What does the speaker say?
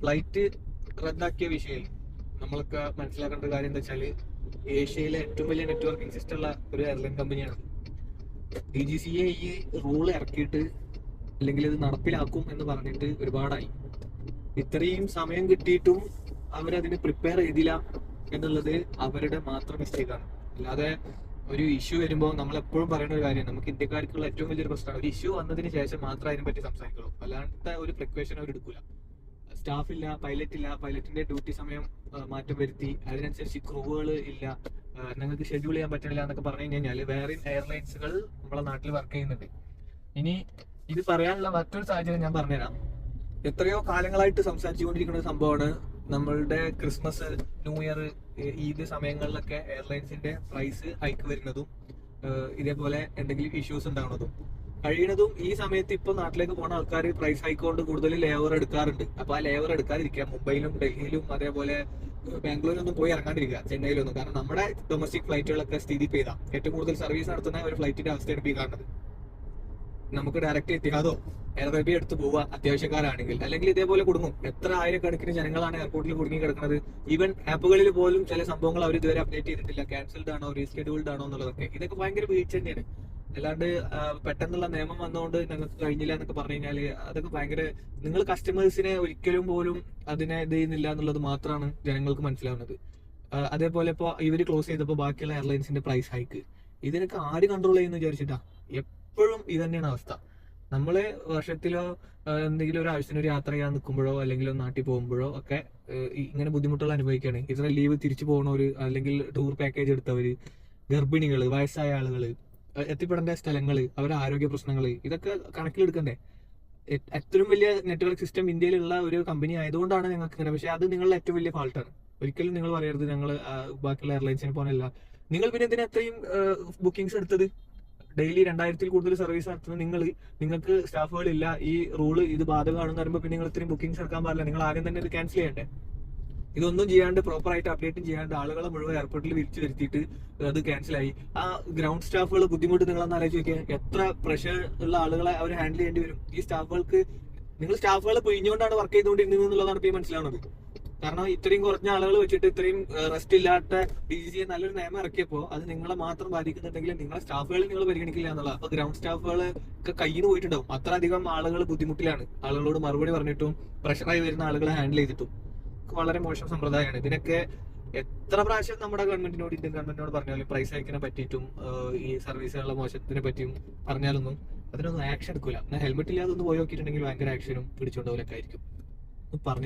Flight റദ്ദാക്കിയ വിഷയം നമ്മളൊക്കെ മനസ്സിലാക്കേണ്ട കാര്യം എന്താ വെച്ചാല്, ഏഷ്യയിലെ ഏറ്റവും വലിയ നെറ്റ്വർക്കിംഗ് സിസ്റ്റം ഉള്ള ഒരു എയർലൈൻ കമ്പനിയാണ്. DGCA ഈ റൂള് ഇറക്കിയിട്ട് അല്ലെങ്കിൽ ഇത് നടപ്പിലാക്കും എന്ന് പറഞ്ഞിട്ട് ഒരുപാടായി. ഇത്രയും സമയം കിട്ടിയിട്ടും അവരതിന് പ്രിപ്പയർ ചെയ്തില്ല എന്നുള്ളത് അവരുടെ മാത്രം മിസ്റ്റേക്കാണ്. അല്ലാതെ ഒരു ഇഷ്യൂ വരുമ്പോൾ നമ്മൾ എപ്പോഴും പറയുന്ന ഒരു കാര്യം, നമുക്ക് ഇന്ത്യക്കാർക്കുള്ള ഏറ്റവും വലിയൊരു പ്രശ്നമാണ്, ഒരു ഇഷ്യൂ വന്നതിന് ശേഷം മാത്രം അതിനെ പറ്റി സംസാരിക്കുള്ളൂ. അല്ലാണ്ട് ഒരു പ്രിക്കോഷൻ അവർ എടുക്കൂല. സ്റ്റാഫ് ഇല്ല, പൈലറ്റ് ഇല്ല, പൈലറ്റിന്റെ ഡ്യൂട്ടി സമയം മാറ്റം വരുത്തി, അതിനനുസരിച്ച് ക്രൂവുകൾ ഇല്ല, ഞങ്ങൾക്ക് ഷെഡ്യൂൾ ചെയ്യാൻ പറ്റില്ല എന്നൊക്കെ പറഞ്ഞു കഴിഞ്ഞാൽ വേറെ എയർലൈൻസുകൾ നമ്മളെ നാട്ടിൽ വർക്ക് ചെയ്യുന്നുണ്ട്. ഇനി ഇത് പറയാനുള്ള മറ്റൊരു സാഹചര്യം ഞാൻ പറഞ്ഞുതരാം. എത്രയോ കാലങ്ങളായിട്ട് സംസാരിച്ചുകൊണ്ടിരിക്കുന്ന ഒരു സംഭവമാണ് നമ്മളുടെ ക്രിസ്മസ്, ന്യൂ ഇയർ, ഈദ് സമയങ്ങളിലൊക്കെ എയർലൈൻസിന്റെ പ്രൈസ് ഹൈക്ക് വരുന്നതും ഇതേപോലെ എന്തെങ്കിലും ഇഷ്യൂസ് ഉണ്ടാകുന്നതും. കഴിയുന്നതും ഈ സമയത്ത് ഇപ്പൊ നാട്ടിലേക്ക് പോകുന്ന ആൾക്കാർ പ്രൈസ് ഹൈക്ക് കൊണ്ട് കൂടുതൽ ലേവർ എടുക്കാറുണ്ട്. അപ്പൊ ആ ലേവർ എടുക്കാതിരിക്കുക, മുംബൈയിലും ഡൽഹിയിലും അതേപോലെ ബാംഗ്ലൂരിലൊന്നും പോയി ഇറങ്ങാണ്ടിരിക്കുക, ചെന്നൈയിലൊന്നും. കാരണം നമ്മുടെ ഡൊമസ്റ്റിക് ഫ്ലൈറ്റുകളൊക്കെ സ്ഥിതി ചെയ്താ ഏറ്റവും കൂടുതൽ സർവീസ് നടത്തുന്ന ഒരു ഫ്ലൈറ്റിന്റെ അവസ്ഥയാണ് ഇപ്പൊ ഈ കാണുന്നത്. നമുക്ക് ഡയറക്റ്റ് എത്തിയാതോ എയർ അറേബ്യ എടുത്ത് പോവുക അത്യാവശ്യക്കാരാണെങ്കിൽ, അല്ലെങ്കിൽ ഇതേപോലെ കുടുങ്ങും. എത്ര ആയിരക്കണക്കിന് ജനങ്ങളാണ് എയർപോർട്ടിൽ കുടുങ്ങി കിടക്കുന്നത്. ഈവൻ ആപ്പുകളിൽ പോലും ചില സംഭവങ്ങൾ അവർ ഇതുവരെ അപ്ഡേറ്റ് ചെയ്തിട്ടില്ല, ക്യാൻസൽഡ് ആണോ റീസ്കെഡ്യൂൾഡ് ആണോ എന്നുള്ളതൊക്കെ. ഇതൊക്കെ ഭയങ്കര വീഴ്ച തന്നെയാണ്. അല്ലാണ്ട് പെട്ടെന്നുള്ള നിയമം വന്നുകൊണ്ട് ഞങ്ങൾക്ക് കഴിഞ്ഞില്ല എന്നൊക്കെ പറഞ്ഞു കഴിഞ്ഞാൽ അതൊക്കെ ഭയങ്കര, നിങ്ങൾ കസ്റ്റമേഴ്സിനെ ഒരിക്കലും പോലും അതിനെ ഇത് ചെയ്യുന്നില്ല എന്നുള്ളത് മാത്രമാണ് ജനങ്ങൾക്ക് മനസ്സിലാവുന്നത്. അതേപോലെ ഇപ്പോൾ ഇവർ ക്ലോസ് ചെയ്തപ്പോൾ ബാക്കിയുള്ള എയർലൈൻസിന്റെ പ്രൈസ് ഹൈക്ക്, ഇതിനൊക്കെ ആര് കൺട്രോൾ ചെയ്യുന്നു വിചാരിച്ചിട്ടാ? എപ്പോഴും ഇത് തന്നെയാണ് അവസ്ഥ. നമ്മള് വർഷത്തിലോ എന്തെങ്കിലും ഒരു ആവശ്യത്തിന് ഒരു യാത്ര ചെയ്യാൻ നിൽക്കുമ്പോഴോ അല്ലെങ്കിൽ നാട്ടിൽ പോകുമ്പോഴോ ഒക്കെ ഇങ്ങനെ ബുദ്ധിമുട്ടുകൾ അനുഭവിക്കുകയാണ്. ഇത്ര ലീവ് തിരിച്ചു പോകണവര്, അല്ലെങ്കിൽ ടൂർ പാക്കേജ് എടുത്തവര്, ഗർഭിണികള്, വയസ്സായ ആളുകള്, എത്തിപ്പെടേണ്ട സ്ഥലങ്ങള്, അവരുടെ ആരോഗ്യ പ്രശ്നങ്ങള്, ഇതൊക്കെ കണക്കിലെടുക്കണ്ടേ? ഏറ്റവും വലിയ നെറ്റ്വർക്ക് സിസ്റ്റം ഇന്ത്യയിലുള്ള ഒരു കമ്പനി ആയതുകൊണ്ടാണ് ഞങ്ങൾക്ക് ഇങ്ങനെ. പക്ഷെ അത് നിങ്ങളുടെ ഏറ്റവും വലിയ ഫാൾട്ടാണ്. ഒരിക്കലും നിങ്ങൾ പറയരുത് ഞങ്ങൾ ബാക്കിയുള്ള എയർലൈൻസിനെ പോലെയല്ല. നിങ്ങൾ പിന്നെ എന്തിനാ അത്രയും ബുക്കിംഗ്സ് എടുത്തത്? ഡെയിലി 2000-ൽ കൂടുതൽ സർവീസ് നടത്തുന്ന നിങ്ങൾക്ക് സ്റ്റാഫുകളില്ല, ഈ റൂള് ഇത് ബാധകമാണെന്ന് പറയുമ്പോൾ പിന്നെ നിങ്ങൾ ഇത്രയും ബുക്കിംഗ്സ് എടുക്കാൻ പാടില്ല. നിങ്ങൾ ആദ്യം തന്നെ ഇത് ക്യാൻസൽ ചെയ്യണ്ടേ? ഇതൊന്നും ചെയ്യാണ്ട് പ്രോപ്പറായിട്ട് അപ്ഡേറ്റും ചെയ്യാണ്ട് ആളുകളെ മുഴുവൻ എയർപോർട്ടിൽ വിരിച്ചു വരുത്തിയിട്ട് അത് ക്യാൻസലായി. ആ ഗ്രൗണ്ട് സ്റ്റാഫുകൾ ബുദ്ധിമുട്ട് നിങ്ങളൊന്ന് ആലോചിച്ച് നോക്കിയാൽ, എത്ര പ്രഷർ ഉള്ള ആളുകളെ അവർ ഹാൻഡിൽ ചെയ്യേണ്ടി വരും. ഈ സ്റ്റാഫുകൾക്ക്, നിങ്ങൾ സ്റ്റാഫുകളെ പിഴിഞ്ഞുകൊണ്ടാണ് വർക്ക് ചെയ്തുകൊണ്ടിരുന്നത് എന്നുള്ളതാണ് ഇപ്പോൾ മനസ്സിലാവുന്നത്. കാരണം ഇത്രയും കുറഞ്ഞ ആളുകൾ വെച്ചിട്ട് ഇത്രയും റെസ്റ്റ് ഇല്ലാത്ത DGCA നല്ലൊരു നിയമം ഇറക്കിയപ്പോൾ അത് നിങ്ങളെ മാത്രം ബാധിക്കുന്നുണ്ടെങ്കിൽ നിങ്ങളെ സ്റ്റാഫുകളെ നിങ്ങൾ പരിഗണിക്കില്ല എന്നുള്ള. അപ്പൊ ഗ്രൗണ്ട് സ്റ്റാഫുകൾ ഒക്കെ കയ്യിൽ നിന്ന് പോയിട്ടുണ്ടാവും. അത്ര അധികം ആളുകൾ ബുദ്ധിമുട്ടിലാണ്, ആളുകളോട് മറുപടി പറഞ്ഞിട്ടും പ്രഷറായി വരുന്ന ആളുകളെ ഹാൻഡിൽ ചെയ്തിട്ടും. വളരെ മോശം സമ്പ്രദായമാണ്. ഇതിനൊക്കെ എത്ര പ്രാവശ്യം നമ്മുടെ ഗവൺമെന്റിനോട്, ഇന്ത്യൻ ഗവൺമെന്റിനോട് പറഞ്ഞാലും പ്രൈസ് ഹൈക്കിനെ പറ്റിയിട്ടും ഈ സർവീസുകളുടെ മോശത്തിനെ പറ്റിയും പറഞ്ഞാലൊന്നും അതിനൊന്നും ആക്ഷൻ എടുക്കൂല. എന്നാൽ ഹെൽമെറ്റ് ഇല്ലാതെ ഒന്ന് പോയി നോക്കിയിട്ടുണ്ടെങ്കിൽ ഭയങ്കര ആക്ഷനും പിടിച്ചുകൊണ്ടോലൊക്കെ ആയിരിക്കും പറഞ്ഞു.